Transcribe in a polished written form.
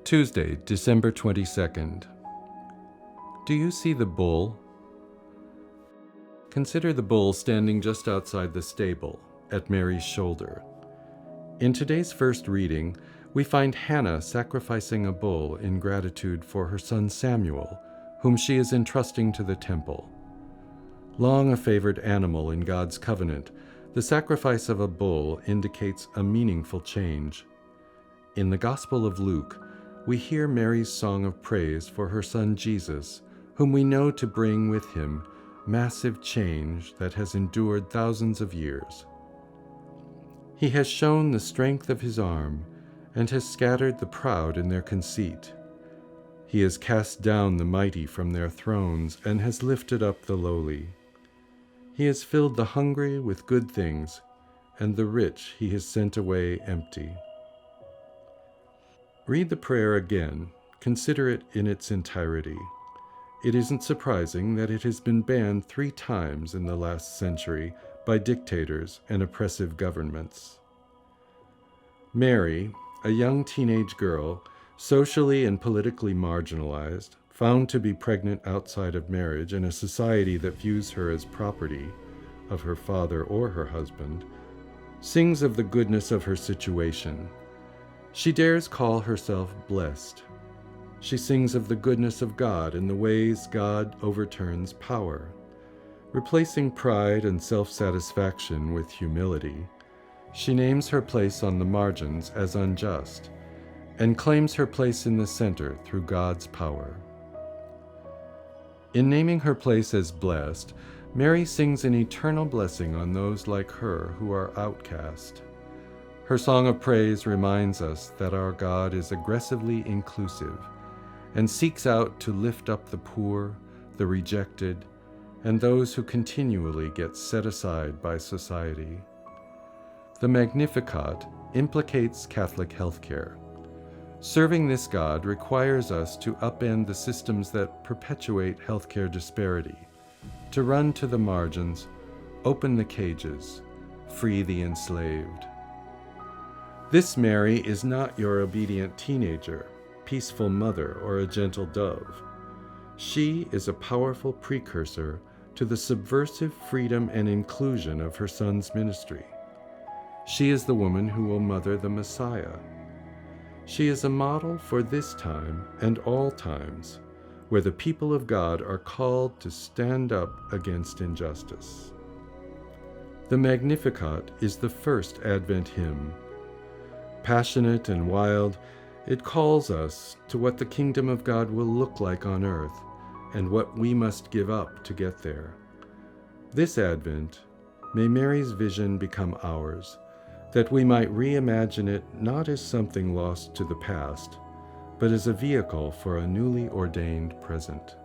Tuesday, December 22nd. Do you see the bull? Consider the bull standing just outside the stable, at Mary's shoulder. In today's first reading, we find Hannah sacrificing a bull in gratitude for her son Samuel, whom she is entrusting to the temple. Long a favored animal in God's covenant, the sacrifice of a bull indicates a meaningful change. In the Gospel of Luke, we hear Mary's song of praise for her son Jesus, whom we know to bring with him massive change that has endured thousands of years. He has shown the strength of his arm and has scattered the proud in their conceit. He has cast down the mighty from their thrones and has lifted up the lowly. He has filled the hungry with good things, and the rich he has sent away empty. Read the prayer again, consider it in its entirety. It isn't surprising that it has been banned 3 times in the last century by dictators and oppressive governments. Mary, a young teenage girl, socially and politically marginalized, found to be pregnant outside of marriage in a society that views her as property of her father or her husband, sings of the goodness of her situation. She dares call herself blessed. She sings of the goodness of God and the ways God overturns power. Replacing pride and self-satisfaction with humility, she names her place on the margins as unjust and claims her place in the center through God's power. In naming her place as blessed, Mary sings an eternal blessing on those like her who are outcast. Her song of praise reminds us that our God is aggressively inclusive and seeks out to lift up the poor, the rejected, and those who continually get set aside by society. The Magnificat implicates Catholic healthcare. Serving this God requires us to upend the systems that perpetuate healthcare disparity, to run to the margins, open the cages, free the enslaved. This Mary is not your obedient teenager, peaceful mother, or a gentle dove. She is a powerful precursor to the subversive freedom and inclusion of her son's ministry. She is the woman who will mother the Messiah. She is a model for this time and all times, where the people of God are called to stand up against injustice. The Magnificat is the first Advent hymn. Passionate and wild, it calls us to what the kingdom of God will look like on earth and what we must give up to get there. This Advent, may Mary's vision become ours, that we might reimagine it not as something lost to the past, but as a vehicle for a newly ordained present.